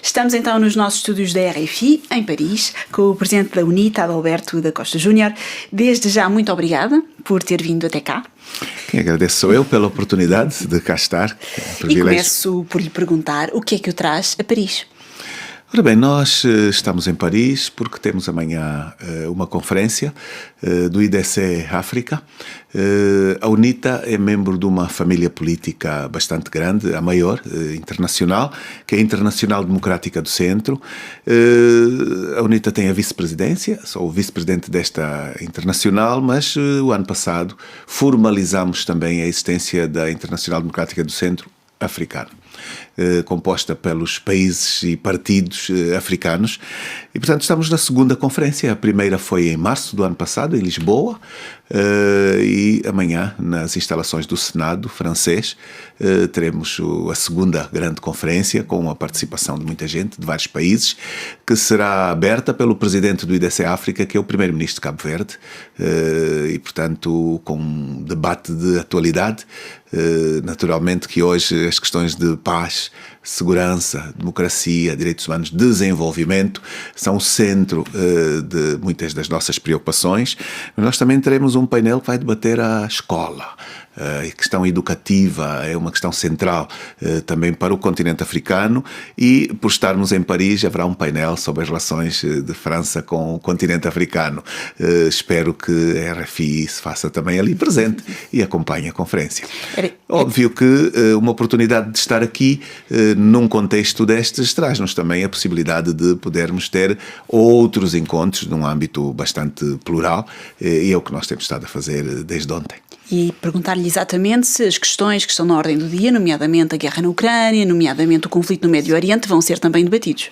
Estamos então nos nossos estúdios da RFI, em Paris, com o presidente da UNITA, Adalberto da Costa Júnior. Desde já, muito obrigada por ter vindo até cá. Quem agradece sou eu pela oportunidade de cá estar. E começo por lhe perguntar o que é que o traz a Paris. Ora bem, nós estamos em Paris porque temos amanhã uma conferência do IDC África. A UNITA é membro de uma família política bastante grande, a maior, internacional, que é a Internacional Democrática do Centro. A UNITA tem a vice-presidência, sou o vice-presidente desta internacional, mas o ano passado formalizamos também a existência da Internacional Democrática do Centro africano, composta pelos países e partidos africanos. E, portanto, estamos na segunda conferência. A primeira foi em março do ano passado, em Lisboa, e amanhã, nas instalações do Senado francês, teremos a segunda grande conferência, com a participação de muita gente, de vários países, que será aberta pelo presidente do IDC África, que é o primeiro-ministro de Cabo Verde, e, portanto, com um debate de atualidade. Naturalmente que hoje as questões de paz, segurança, democracia, direitos humanos, desenvolvimento são o centro de muitas das nossas preocupações. Mas nós também teremos um painel que vai debater a escola. A questão educativa é uma questão central também para o continente africano, e por estarmos em Paris haverá um painel sobre as relações de França com o continente africano. Espero que a RFI se faça também ali presente e acompanhe a conferência. Óbvio que uma oportunidade de estar aqui num contexto destes traz-nos também a possibilidade de podermos ter outros encontros num âmbito bastante plural, e é o que nós temos estado a fazer desde ontem. E perguntar-lhe exatamente se as questões que estão na ordem do dia, nomeadamente a guerra na Ucrânia, nomeadamente o conflito no Médio Oriente, vão ser também debatidos.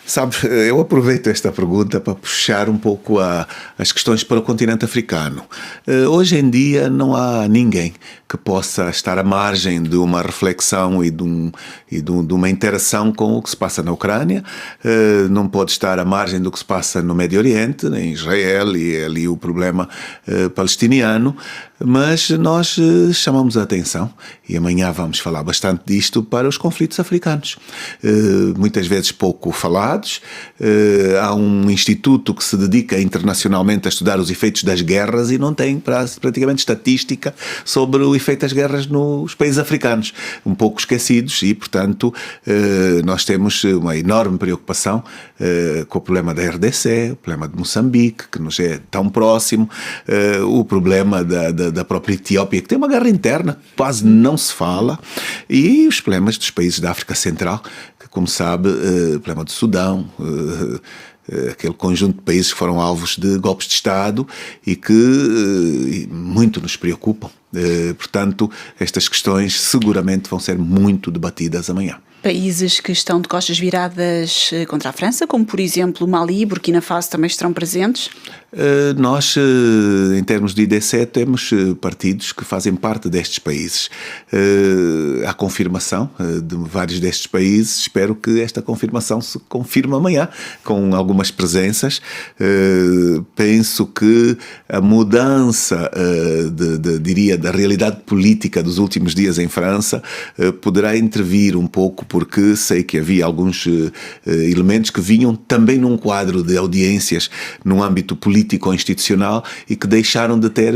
Sabe, eu aproveito esta pergunta para puxar um pouco as questões para o continente africano. Hoje em dia não há ninguém que possa estar à margem de uma reflexão e de uma interação com o que se passa na Ucrânia. Não pode estar à margem do que se passa no Médio Oriente, em Israel, e ali o problema palestiniano. Mas nós chamamos a atenção, e amanhã vamos falar bastante disto, para os conflitos africanos. Muitas vezes pouco falados. Há um instituto que se dedica internacionalmente a estudar os efeitos das guerras e não tem praticamente estatística sobre o efeito das guerras nos países africanos, um pouco esquecidos, e, portanto, nós temos uma enorme preocupação com o problema da RDC, o problema de Moçambique, que nos é tão próximo, o problema da própria Etiópia, que tem uma guerra interna, quase não se fala, e os problemas dos países da África Central, que, como sabe, o problema do Sudão, aquele conjunto de países que foram alvos de golpes de Estado e que muito nos preocupam. Portanto, estas questões seguramente vão ser muito debatidas amanhã. Países que estão de costas viradas contra a França, como por exemplo Mali e Burkina Faso, também estarão presentes? Nós, em termos de IDC, temos partidos que fazem parte destes países. Há confirmação de vários destes países. Espero que esta confirmação se confirme amanhã, com algumas presenças. Penso que a mudança, diria, da realidade política dos últimos dias em França poderá intervir um pouco, porque sei que havia alguns elementos que vinham também num quadro de audiências num âmbito político-institucional e que deixaram de ter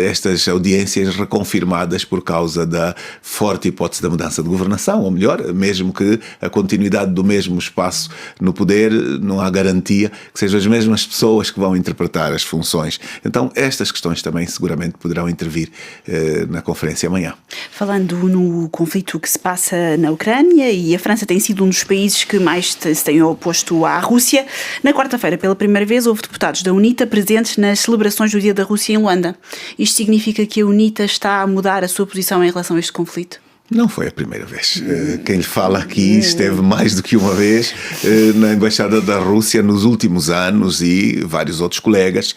estas audiências reconfirmadas por causa da forte hipótese da mudança de governação, ou melhor, mesmo que a continuidade do mesmo espaço no poder, não há garantia que sejam as mesmas pessoas que vão interpretar as funções. Então, estas questões também seguramente poderão intervir na conferência amanhã. Falando no conflito que se passa na Ucrânia, e a França tem sido um dos países que mais se tem oposto à Rússia, na quarta-feira, pela primeira vez, houve deputados da UNITA presentes nas celebrações do Dia da Rússia em Luanda. Isto significa que a UNITA está a mudar a sua posição em relação a este conflito? Não foi a primeira vez. Quem lhe fala aqui esteve mais do que uma vez na Embaixada da Rússia nos últimos anos, e vários outros colegas.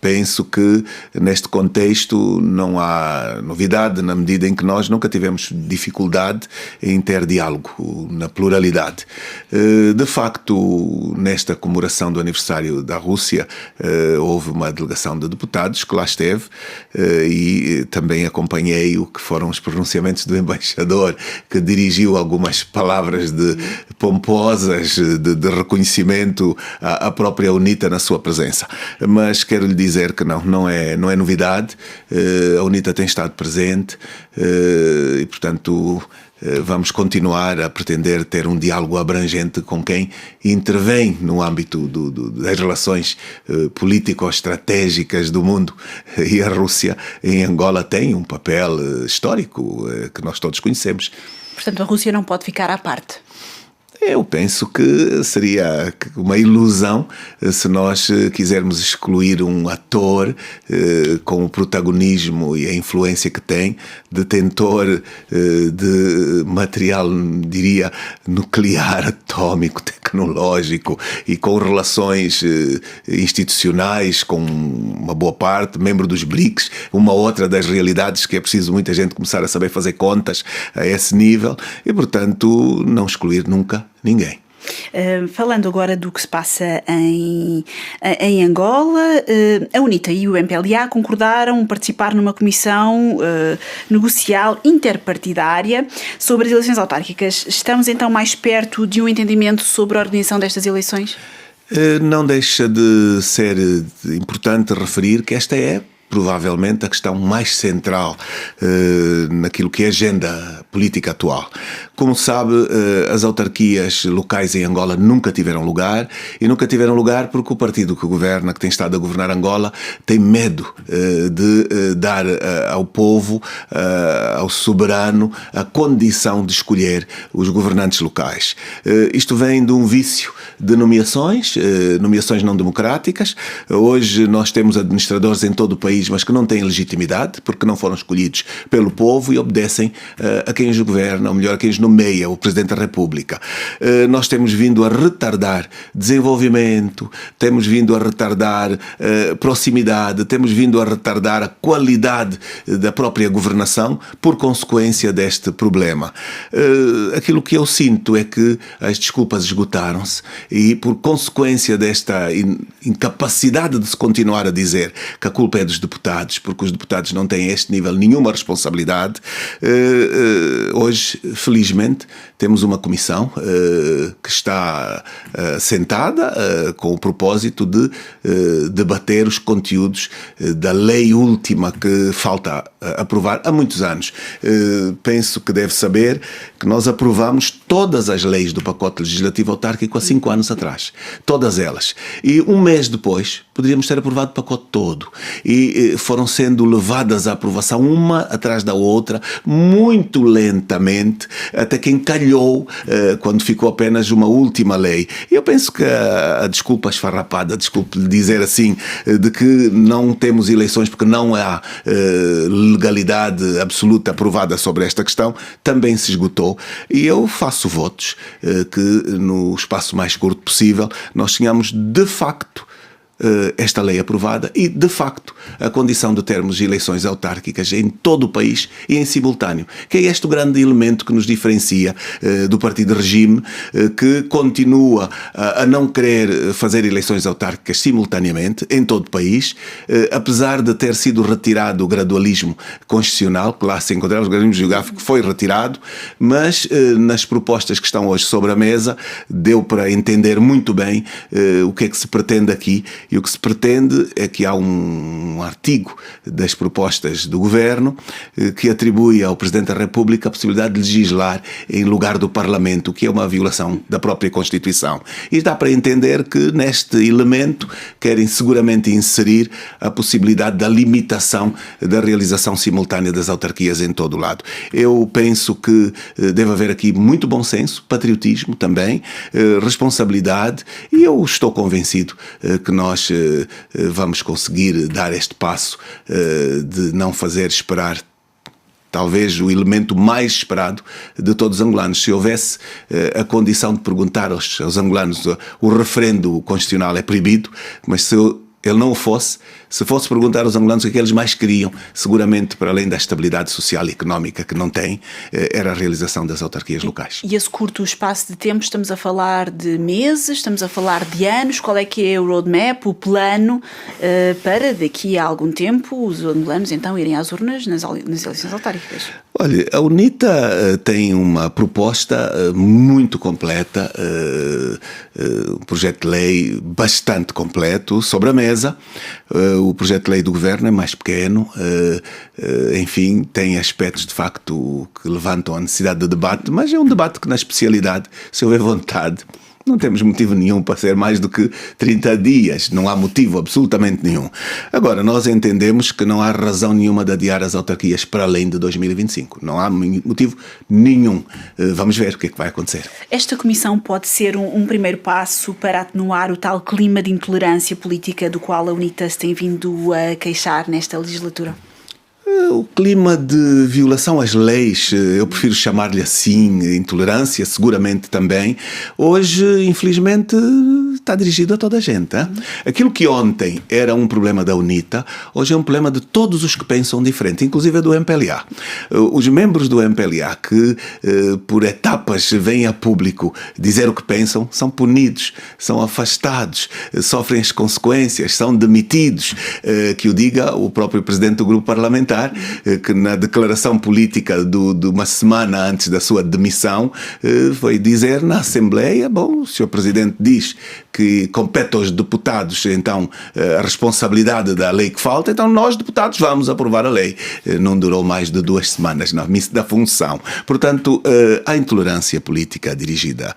Penso que neste contexto não há novidade, na medida em que nós nunca tivemos dificuldade em ter diálogo na pluralidade. De facto, nesta comemoração do aniversário da Rússia, houve uma delegação de deputados que lá esteve, e também acompanhei o que foram os pronunciamentos pronunciamentos do embaixador, que dirigiu algumas palavras pomposas de reconhecimento à própria UNITA na sua presença. Mas quero lhe dizer que não é novidade. A UNITA tem estado presente e, portanto, vamos continuar a pretender ter um diálogo abrangente com quem intervém no âmbito das relações político-estratégicas do mundo. E a Rússia em Angola tem um papel histórico que nós todos conhecemos. Portanto, a Rússia não pode ficar à parte. Eu penso que seria uma ilusão se nós quisermos excluir um ator com o protagonismo e a influência que tem, detentor de material, diria, nuclear, atômico, tecnológico e com relações institucionais com uma boa parte, membro dos BRICS, uma outra das realidades que é preciso muita gente começar a saber fazer contas a esse nível e, portanto, não excluir nunca ninguém. Falando agora do que se passa em Angola, a UNITA e o MPLA concordaram participar numa comissão negocial interpartidária sobre as eleições autárquicas. Estamos então mais perto de um entendimento sobre a organização destas eleições? Não deixa de ser importante referir que esta é provavelmente a questão mais central naquilo que é a agenda política atual. Como sabe, as autarquias locais em Angola nunca tiveram lugar, e nunca tiveram lugar porque o partido que governa, que tem estado a governar Angola, tem medo de dar ao povo, ao soberano, a condição de escolher os governantes locais. Isto vem de um vício de nomeações não democráticas. Hoje nós temos administradores em todo o país, mas que não têm legitimidade, porque não foram escolhidos pelo povo e obedecem a quem os governa, ou melhor, a quem os nomeia, o Presidente da República. Nós temos vindo a retardar desenvolvimento, temos vindo a retardar proximidade, temos vindo a retardar a qualidade da própria governação por consequência deste problema. Aquilo que eu sinto é que as desculpas esgotaram-se e, por consequência desta incapacidade de se continuar a dizer que a culpa é dos deputados, porque os deputados não têm a este nível nenhuma responsabilidade, hoje, felizmente, temos uma comissão que está sentada com o propósito de debater os conteúdos da lei última que falta aprovar há muitos anos. Penso que deve saber que nós aprovamos todas as leis do pacote legislativo autárquico há 5 anos atrás. Todas elas. E um mês depois poderíamos ter aprovado o pacote todo. E foram sendo levadas à aprovação uma atrás da outra, muito lentamente, até que encalhou quando ficou apenas uma última lei. E eu penso que a desculpa esfarrapada, desculpe dizer assim, de que não temos eleições porque não há legalidade absoluta aprovada sobre esta questão, também se esgotou. E eu faço votos que no espaço mais curto possível nós tenhamos de facto esta lei aprovada e, de facto, a condição de termos eleições autárquicas em todo o país e em simultâneo, que é este o grande elemento que nos diferencia do partido de regime, que continua a não querer fazer eleições autárquicas simultaneamente em todo o país, apesar de ter sido retirado o gradualismo constitucional, que lá se encontrava, o gradualismo geográfico foi retirado, mas nas propostas que estão hoje sobre a mesa deu para entender muito bem o que é que se pretende aqui. E o que se pretende é que há um artigo das propostas do Governo que atribui ao Presidente da República a possibilidade de legislar em lugar do Parlamento, o que é uma violação da própria Constituição. E dá para entender que neste elemento querem seguramente inserir a possibilidade da limitação da realização simultânea das autarquias em todo o lado. Eu penso que deve haver aqui muito bom senso, patriotismo também, responsabilidade, e eu estou convencido que nós vamos conseguir dar este passo de não fazer esperar talvez o elemento mais esperado de todos os angolanos. Se houvesse a condição de perguntar aos angolanos, o referendo constitucional é proibido, mas se ele não o fosse, se fosse perguntar aos angolanos o que eles mais queriam, seguramente, para além da estabilidade social e económica que não têm, era a realização das autarquias locais. E esse curto espaço de tempo, estamos a falar de meses, estamos a falar de anos? Qual é que é o roadmap, o plano para daqui a algum tempo os angolanos então irem às urnas nas eleições autárquicas? Olha, a UNITA tem uma proposta muito completa, um projeto de lei bastante completo sobre a mesa. O projeto de lei do governo é mais pequeno, enfim, tem aspectos de facto que levantam a necessidade de debate, mas é um debate que, na especialidade, se houver vontade, não temos motivo nenhum para ser mais do que 30 dias. Não há motivo absolutamente nenhum. Agora, nós entendemos que não há razão nenhuma de adiar as autarquias para além de 2025. Não há motivo nenhum. Vamos ver o que é que vai acontecer. Esta comissão pode ser um primeiro passo para atenuar o tal clima de intolerância política do qual a UNITA se tem vindo a queixar nesta legislatura? O clima de violação às leis, eu prefiro chamar-lhe assim, intolerância, seguramente também, hoje, infelizmente, está dirigido a toda a gente. Hein? Aquilo que ontem era um problema da UNITA, hoje é um problema de todos os que pensam diferente, inclusive do MPLA. Os membros do MPLA que, por etapas, vêm a público dizer o que pensam, são punidos, são afastados, sofrem as consequências, são demitidos. Que o diga o próprio presidente do grupo parlamentar, que na declaração política de uma semana antes da sua demissão foi dizer na Assembleia, bom, o Sr. Presidente diz que compete aos deputados então a responsabilidade da lei que falta, então nós deputados vamos aprovar a lei. Não durou mais de 2 semanas na missa da função. Portanto, há intolerância política dirigida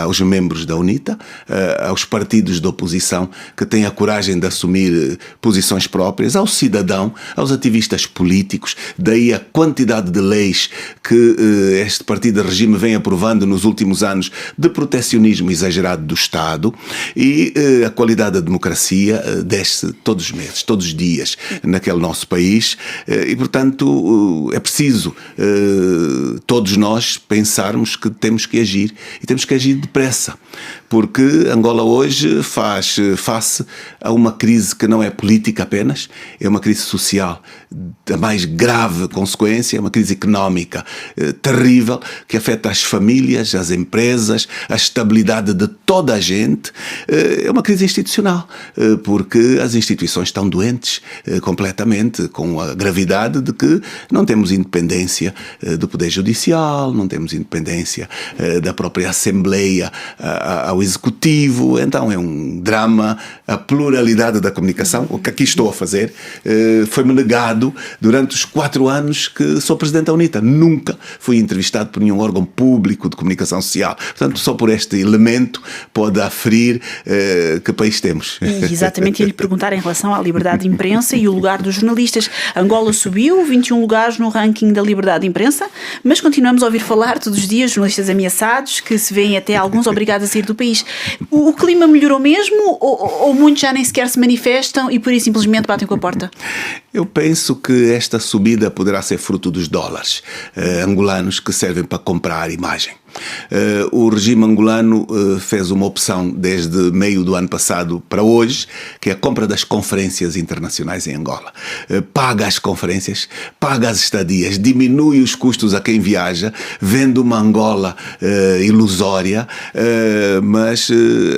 aos membros da UNITA, aos partidos da oposição que têm a coragem de assumir posições próprias, ao cidadão, aos ativistas políticos, daí a quantidade de leis que este partido de regime vem aprovando nos últimos anos de protecionismo exagerado do Estado, e a qualidade da democracia desce todos os meses, todos os dias naquele nosso país, e portanto é preciso todos nós pensarmos que temos que agir, e temos que agir depressa, porque Angola hoje faz face a uma crise que não é política apenas, é uma crise social. A mais grave consequência é uma crise económica terrível, que afeta as famílias, as empresas, a estabilidade de toda a gente. É uma crise institucional, porque as instituições estão doentes completamente, com a gravidade de que não temos independência do Poder Judicial, não temos independência da própria Assembleia ao Executivo. Então é um drama. A pluralidade da comunicação, o que aqui estou a fazer, foi-me negado durante os 4 anos que sou presidente da UNITA. Nunca fui entrevistado por nenhum órgão público de comunicação social. Portanto, só por este elemento pode aferir que país temos. E exatamente, ia lhe perguntar em relação à liberdade de imprensa e o lugar dos jornalistas. Angola subiu 21 lugares no ranking da liberdade de imprensa, mas continuamos a ouvir falar todos os dias jornalistas ameaçados, que se veem até alguns obrigados a sair do país. O clima melhorou mesmo ou muitos já nem sequer se manifestam e por isso simplesmente batem com a porta? Eu penso que esta subida poderá ser fruto dos dólares angolanos que servem para comprar imagem. O regime angolano fez uma opção desde meio do ano passado para hoje, que é a compra das conferências internacionais em Angola. Paga as conferências, paga as estadias, diminui os custos a quem viaja, vende uma Angola ilusória, mas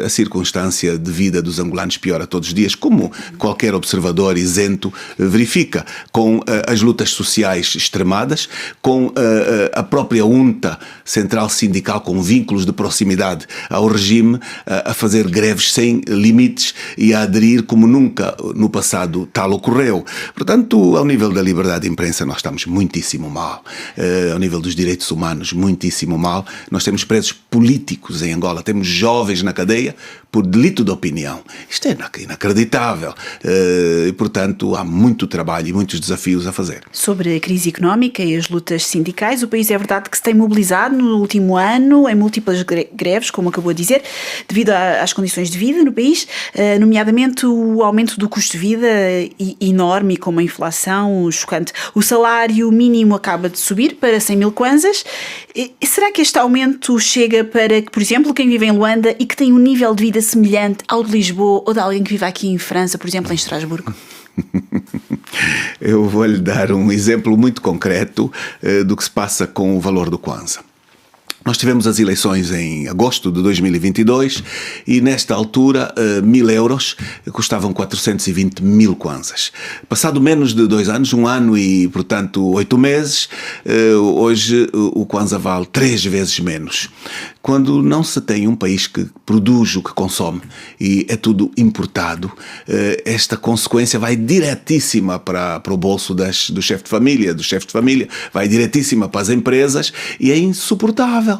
a circunstância de vida dos angolanos piora todos os dias, como qualquer observador isento verifica, com as lutas sociais extremadas, com a própria UNTA, Central Sindical, com vínculos de proximidade ao regime, a fazer greves sem limites e a aderir como nunca no passado tal ocorreu. Portanto, ao nível da liberdade de imprensa nós estamos muitíssimo mal. Ao nível dos direitos humanos, muitíssimo mal. Nós temos presos políticos em Angola, temos jovens na cadeia por delito de opinião. Isto é inacreditável. E, portanto, há muito trabalho e muitos desafios a fazer. Sobre a crise económica e as lutas sindicais, o país é verdade que se tem mobilizado no último ano em múltiplas greves, como acabou de dizer, devido às condições de vida no país, nomeadamente o aumento do custo de vida enorme, como a inflação chocante. O salário mínimo acaba de subir para 100 mil kwanzas. Será que este aumento chega para que, por exemplo, quem vive em Luanda e que tem um nível de vida semelhante ao de Lisboa ou de alguém que vive aqui em França, por exemplo, em Estrasburgo? Eu vou-lhe dar um exemplo muito concreto do que se passa com o valor do Kwanza. Nós tivemos as eleições em agosto de 2022 e nesta altura 1.000 euros custavam 420 mil kwanzas. Passado menos de 2 anos, 1 ano e, portanto, 8 meses, hoje o kwanza vale 3 vezes menos. Quando não se tem um país que produz o que consome e é tudo importado, esta consequência vai diretíssima para o bolso do chefe de família, vai diretíssima para as empresas e é insuportável.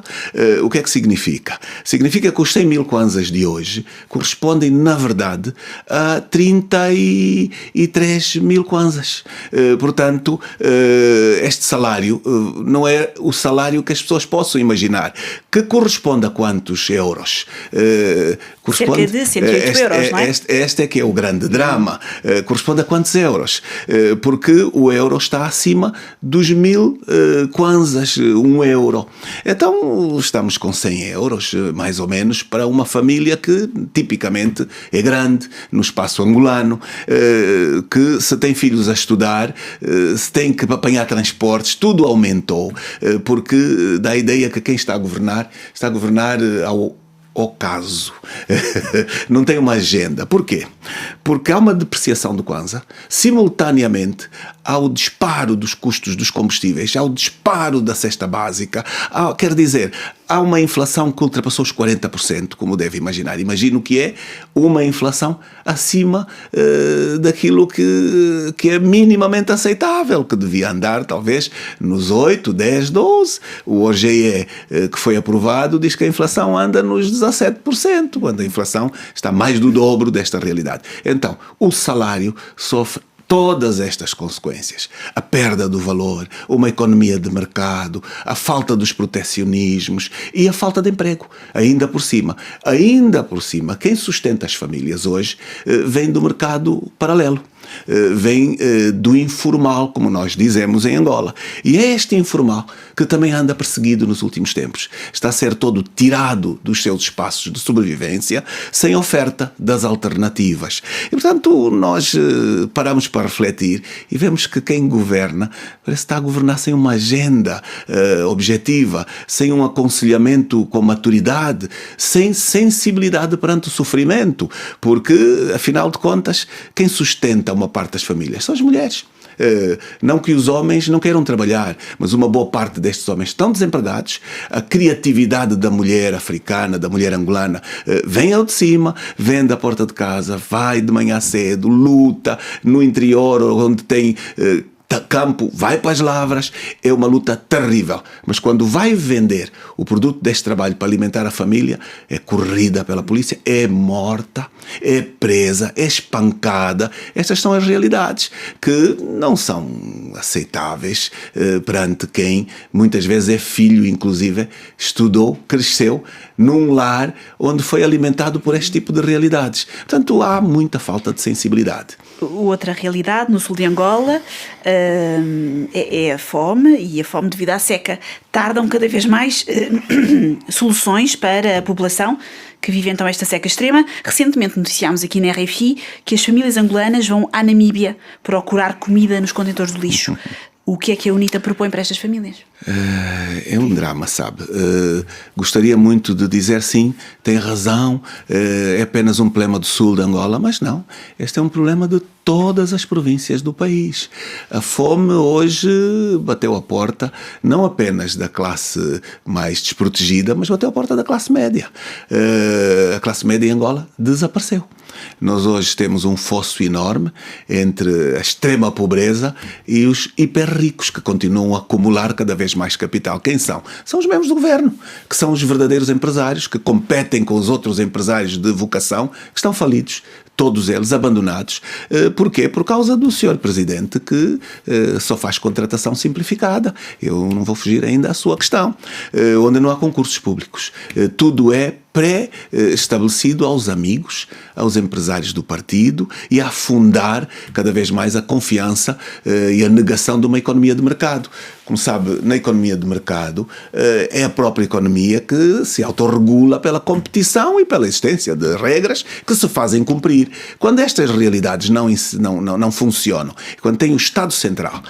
O que é que significa? Significa que os 100 mil kwanzas de hoje correspondem, na verdade, a 33 mil kwanzas. Portanto, este salário não é o salário que as pessoas possam imaginar. Que corresponde a quantos euros? Cerca de 108 euros, não é? Este é que é o grande drama. Corresponde a quantos euros? Porque o euro está acima dos 1.000 kwanzas, 1 euro. Então, estamos com 100 euros, mais ou menos, para uma família que, tipicamente, é grande, no espaço angolano, que se tem filhos a estudar, se tem que apanhar transportes, tudo aumentou, porque dá a ideia que quem está a governar ao caso. Não tem uma agenda. Porquê? Porque há uma depreciação do kwanza, simultaneamente ao disparo dos custos dos combustíveis, ao disparo da cesta básica, quer dizer, há uma inflação que ultrapassou os 40%, como deve imaginar. Imagino que é uma inflação acima daquilo que é minimamente aceitável, que devia andar talvez nos 8, 10, 12. O OGE que foi aprovado diz que a inflação anda nos 17%, quando a inflação está mais do dobro desta realidade. Então, o salário sofre todas estas consequências. A perda do valor, uma economia de mercado, a falta dos protecionismos e a falta de emprego. Ainda por cima, quem sustenta as famílias hoje vem do mercado paralelo. Vem do informal, como nós dizemos em Angola. E é este informal que também anda perseguido nos últimos tempos. Está a ser todo tirado dos seus espaços de sobrevivência, sem oferta das alternativas. E, portanto, nós paramos para refletir e vemos que quem governa parece estar a governar sem uma agenda objetiva, sem um aconselhamento com maturidade, sem sensibilidade perante o sofrimento, porque, afinal de contas, quem sustenta uma parte das famílias são as mulheres. Não que os homens não queiram trabalhar, mas uma boa parte destes homens estão desempregados. A criatividade da mulher africana, da mulher angolana, vem ao de cima, vem da porta de casa, vai de manhã cedo, luta no interior, onde tem campo, vai para as lavras, é uma luta terrível. Mas quando vai vender o produto deste trabalho para alimentar a família, é corrida pela polícia, é morta, é presa, é espancada. Estas são as realidades que não são aceitáveis perante quem muitas vezes é filho, inclusive, estudou, cresceu num lar onde foi alimentado por este tipo de realidades. Portanto, há muita falta de sensibilidade. Outra realidade no sul de Angola é a fome, e a fome devido à seca. Tardam cada vez mais soluções para a população que vive então esta seca extrema. Recentemente noticiámos aqui na RFI que as famílias angolanas vão à Namíbia procurar comida nos contentores do lixo. O que é que a UNITA propõe para estas famílias? É um drama, sabe? Gostaria muito de dizer sim, tem razão, é apenas um problema do sul de Angola, mas não. Este é um problema de todas as províncias do país. A fome hoje bateu a porta não apenas da classe mais desprotegida, mas bateu a porta da classe média. A classe média em Angola desapareceu. Nós hoje temos um fosso enorme entre a extrema pobreza e os hiper-ricos que continuam a acumular cada vez mais capital. Quem são? São os membros do governo, que são os verdadeiros empresários, que competem com os outros empresários de vocação, que estão falidos, todos eles abandonados. Porquê? Por causa do senhor Presidente, que só faz contratação simplificada. Eu não vou fugir ainda à sua questão. Onde não há concursos públicos. Tudo é pré-estabelecido aos amigos, aos empresários do partido e a afundar cada vez mais a confiança e a negação de uma economia de mercado. Como sabe, na economia de mercado é a própria economia que se autorregula pela competição e pela existência de regras que se fazem cumprir. Quando estas realidades não funcionam, quando tem o Estado Central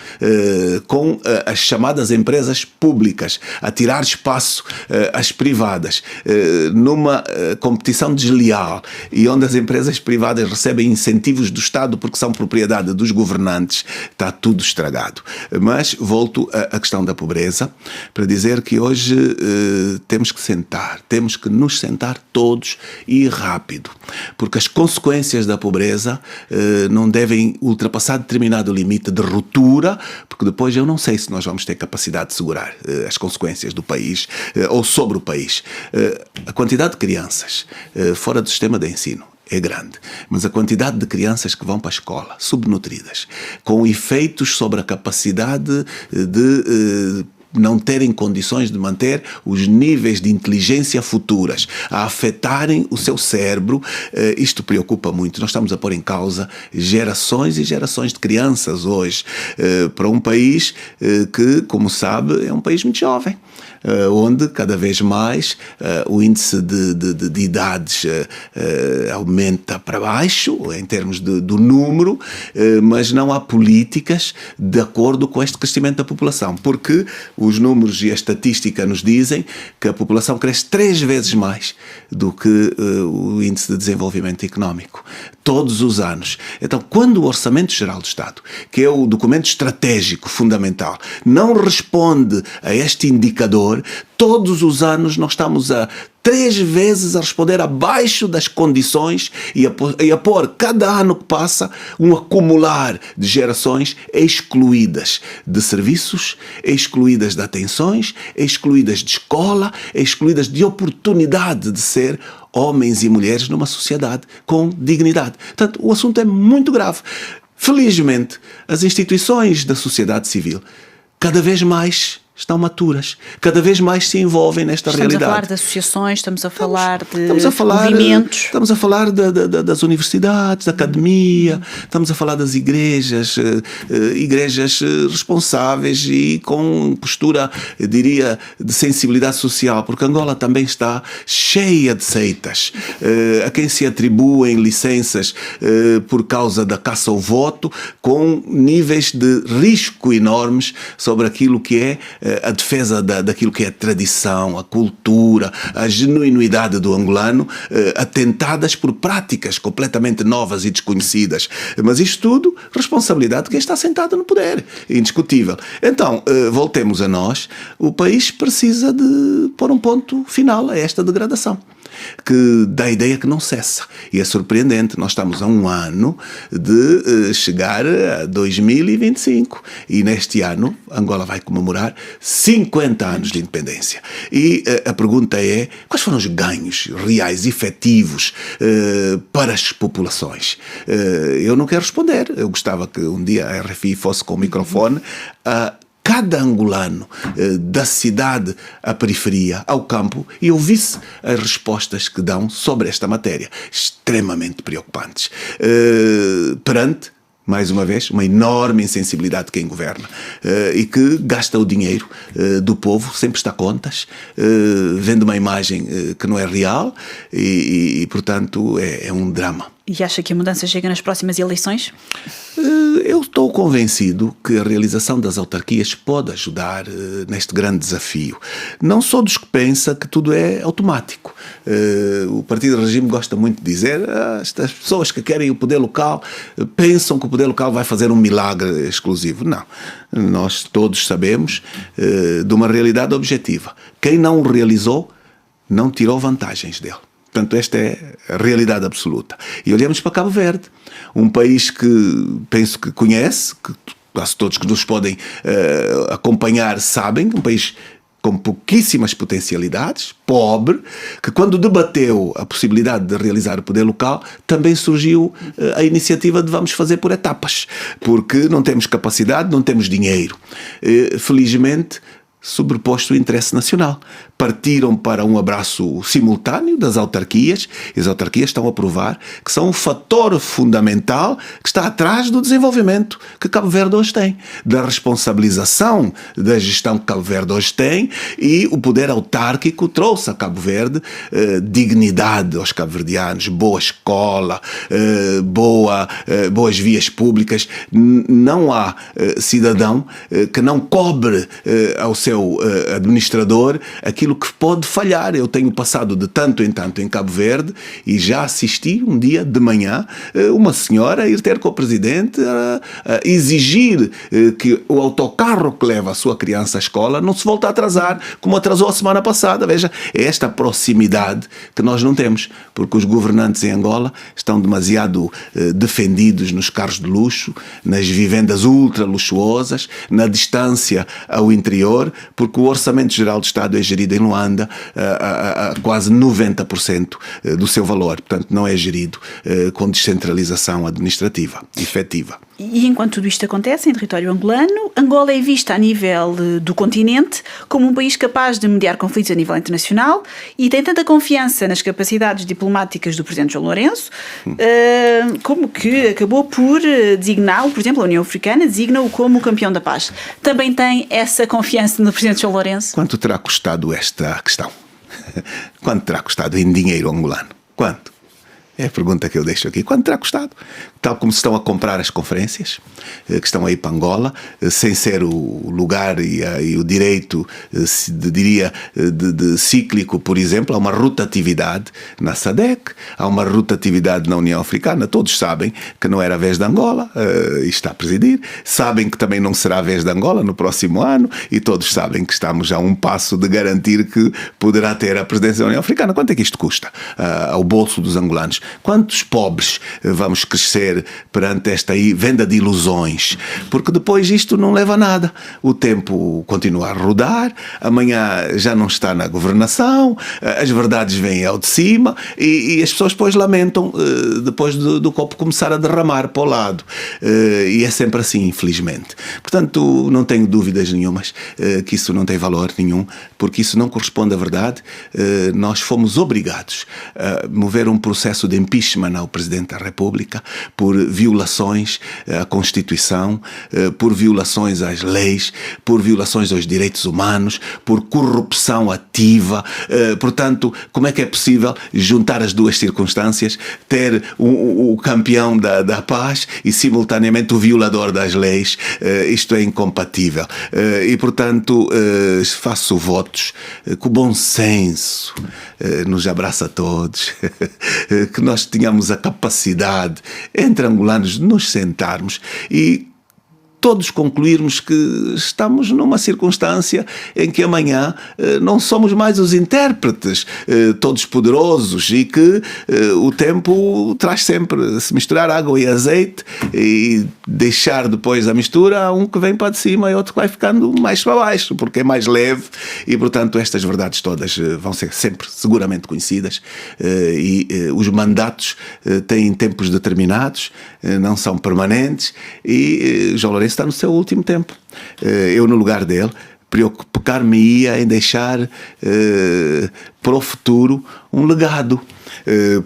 com as chamadas empresas públicas a tirar espaço às privadas numa competição desleal e onde as empresas privadas recebem incentivos do Estado porque são propriedade dos governantes, está tudo estragado. Mas volto à questão da pobreza para dizer que hoje temos que nos sentar todos e rápido, porque as consequências da pobreza não devem ultrapassar determinado limite de ruptura, porque depois eu não sei se nós vamos ter capacidade de segurar as consequências do país ou sobre o país. A quantidade de crianças fora do sistema de ensino é grande, mas a quantidade de crianças que vão para a escola, subnutridas, com efeitos sobre a capacidade de não terem condições de manter os níveis de inteligência futuras, a afetarem o seu cérebro, isto preocupa muito. Nós estamos a pôr em causa gerações e gerações de crianças hoje, para um país que, como sabe, é um país muito jovem, onde cada vez mais o índice de idades aumenta para baixo, em termos do número, mas não há políticas de acordo com este crescimento da população, porque os números e a estatística nos dizem que a população cresce 3 vezes mais do que o índice de desenvolvimento económico, todos os anos. Então, quando o Orçamento Geral do Estado, que é o documento estratégico fundamental, não responde a este indicador, todos os anos nós estamos a 3 vezes a responder abaixo das condições e a pôr cada ano que passa um acumular de gerações excluídas de serviços, excluídas de atenções, excluídas de escola, excluídas de oportunidade de ser homens e mulheres numa sociedade com dignidade. Portanto, o assunto é muito grave. Felizmente, as instituições da sociedade civil cada vez mais estão maturas, cada vez mais se envolvem nesta realidade. Estamos a falar de associações, estamos a falar de movimentos. Estamos a falar das universidades, da academia, estamos a falar das igrejas responsáveis e com postura, eu diria, de sensibilidade social, porque Angola também está cheia de seitas, a quem se atribuem licenças por causa da caça ao voto, com níveis de risco enormes sobre aquilo que é a defesa daquilo que é a tradição, a cultura, a genuinidade do angolano, atentadas por práticas completamente novas e desconhecidas. Mas isto tudo, responsabilidade de quem está sentado no poder, indiscutível. Então, voltemos a nós, o país precisa de pôr um ponto final a esta degradação, que dá a ideia que não cessa. E é surpreendente, nós estamos a um ano de chegar a 2025 e neste ano Angola vai comemorar 50 anos de independência. E a pergunta é, quais foram os ganhos reais, efetivos para as populações? Eu não quero responder, eu gostava que um dia a RFI fosse com o microfone a cada angolano da cidade à periferia, ao campo, e ouvisse as respostas que dão sobre esta matéria, extremamente preocupantes, perante, mais uma vez, uma enorme insensibilidade de quem governa e que gasta o dinheiro do povo, sem prestar contas, vendo uma imagem que não é real e portanto, é um drama. E acha que a mudança chega nas próximas eleições? Eu estou convencido que a realização das autarquias pode ajudar neste grande desafio. Não sou dos que pensa que tudo é automático. O Partido do Regime gosta muito de dizer as pessoas que querem o poder local pensam que o poder local vai fazer um milagre exclusivo. Não. Nós todos sabemos de uma realidade objetiva. Quem não o realizou não tirou vantagens dele. Portanto, esta é a realidade absoluta. E olhamos para Cabo Verde, um país que penso que conhece, que quase todos que nos podem acompanhar sabem, um país com pouquíssimas potencialidades, pobre, que quando debateu a possibilidade de realizar o poder local, também surgiu a iniciativa de vamos fazer por etapas, porque não temos capacidade, não temos dinheiro. Felizmente, sobreposto o interesse nacional, partiram para um abraço simultâneo das autarquias, e as autarquias estão a provar que são um fator fundamental que está atrás do desenvolvimento que Cabo Verde hoje tem, da responsabilização da gestão que Cabo Verde hoje tem, e o poder autárquico trouxe a Cabo Verde dignidade aos cabo-verdianos, boa escola, boas vias públicas. Não há cidadão que não cobre ao seu administrador aquilo que pode falhar. Eu tenho passado de tanto em tanto em Cabo Verde e já assisti um dia de manhã uma senhora ir ter com o presidente a exigir que o autocarro que leva a sua criança à escola não se volte a atrasar, como atrasou a semana passada. Veja, é esta proximidade que nós não temos, porque os governantes em Angola estão demasiado defendidos nos carros de luxo, nas vivendas ultra luxuosas, na distância ao interior, porque o Orçamento Geral do Estado é gerido em Luanda a quase 90% do seu valor. Portanto, não é gerido com descentralização administrativa efetiva. E enquanto tudo isto acontece em território angolano, Angola é vista a nível do continente como um país capaz de mediar conflitos a nível internacional e tem tanta confiança nas capacidades diplomáticas do presidente João Lourenço, como que acabou por designá-lo, por exemplo, a União Africana designa-o como o campeão da paz. Também tem essa confiança no presidente João Lourenço? Quanto terá custado esta questão? Quanto terá custado em dinheiro angolano? Quanto? É a pergunta que eu deixo aqui. Quanto terá custado? Tal como se estão a comprar as conferências que estão aí para Angola, sem ser o lugar e o direito, diria, de cíclico, por exemplo, há uma rotatividade na SADC, há uma rotatividade na União Africana. Todos sabem que não era a vez de Angola, e está a presidir, sabem que também não será a vez de Angola no próximo ano, e todos sabem que estamos a um passo de garantir que poderá ter a presidência da União Africana. Quanto é que isto custa ao bolso dos angolanos? Quantos pobres vamos crescer perante esta venda de ilusões? Porque depois isto não leva a nada. O tempo continua a rodar, amanhã já não está na governação, as verdades vêm ao de cima e as pessoas depois lamentam depois do copo começar a derramar para o lado. E é sempre assim, infelizmente. Portanto, não tenho dúvidas nenhumas que isso não tem valor nenhum, porque isso não corresponde à verdade. Nós fomos obrigados a mover um processo de impeachment ao Presidente da República por violações à Constituição, por violações às leis, por violações aos direitos humanos, por corrupção ativa. Portanto, como é que é possível juntar as duas circunstâncias, ter o campeão da paz e simultaneamente o violador das leis? Isto é incompatível. E, portanto, faço votos que o bom senso nos abraça a todos, que nós tenhamos a capacidade entre angolanos de nos sentarmos e todos concluirmos que estamos numa circunstância em que amanhã não somos mais os intérpretes todos poderosos e que o tempo traz sempre, se misturar água e azeite e deixar depois a mistura, um que vem para de cima e outro que vai ficando mais para baixo, porque é mais leve e, portanto, estas verdades todas vão ser sempre seguramente conhecidas e os mandatos têm tempos determinados, não são permanentes e João Lourenço está no seu último tempo. Eu, no lugar dele, preocupar-me-ia em deixar para o futuro um legado.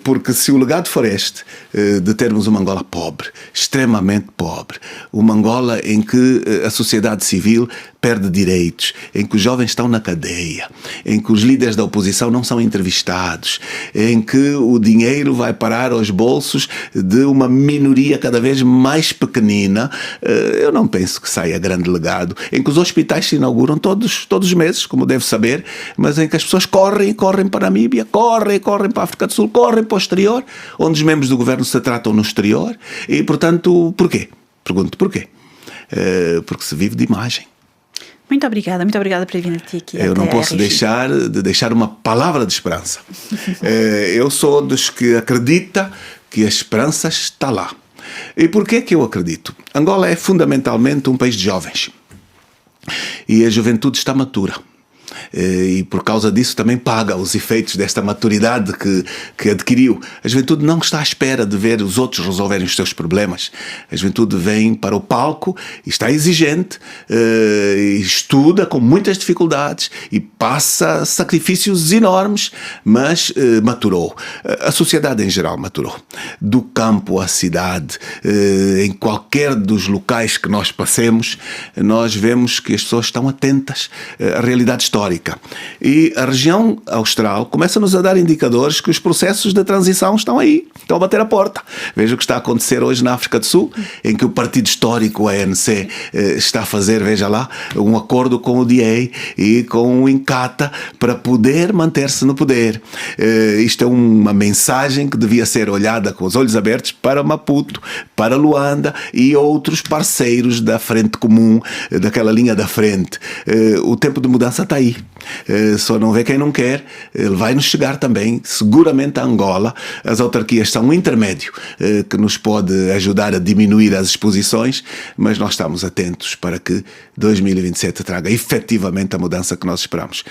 Porque se o legado for este, de termos uma Angola pobre, extremamente pobre, uma Angola em que a sociedade civil perde direitos, em que os jovens estão na cadeia, em que os líderes da oposição não são entrevistados, em que o dinheiro vai parar aos bolsos de uma minoria cada vez mais pequenina, eu não penso que saia grande legado, em que os hospitais se inauguram todos os meses, como deve saber, mas em que as pessoas correm para a Namíbia, correm para a África do Sul, correm para o exterior, onde os membros do governo se tratam no exterior, e, portanto, porquê? Pergunto porquê? Porque se vive de imagem. Muito obrigada por vir aqui. Eu não posso deixar de deixar uma palavra de esperança. Eu sou dos que acredita que a esperança está lá. E porquê que eu acredito? Angola é fundamentalmente um país de jovens. E a juventude está matura. e por causa disso também paga os efeitos desta maturidade que adquiriu. A juventude não está à espera de ver os outros resolverem os seus problemas. A juventude vem para o palco e está exigente, e estuda com muitas dificuldades e passa sacrifícios enormes, mas maturou. A sociedade em geral maturou. Do campo à cidade, em qualquer dos locais que nós passemos, nós vemos que as pessoas estão atentas à realidade histórica. E a região austral começa-nos a dar indicadores que os processos de transição estão aí, estão a bater a porta. Veja o que está a acontecer hoje na África do Sul, em que o partido histórico, o ANC, está a fazer, veja lá, um acordo com o DA e com o Inkatha para poder manter-se no poder. Isto é uma mensagem que devia ser olhada com os olhos abertos para Maputo, para Luanda e outros parceiros da frente comum, daquela linha da frente. O tempo de mudança está aí. Só não vê quem não quer. Ele vai nos chegar também, seguramente, a Angola. As autarquias são um intermédio que nos pode ajudar a diminuir as exposições, mas nós estamos atentos para que 2027 traga efetivamente a mudança que nós esperamos.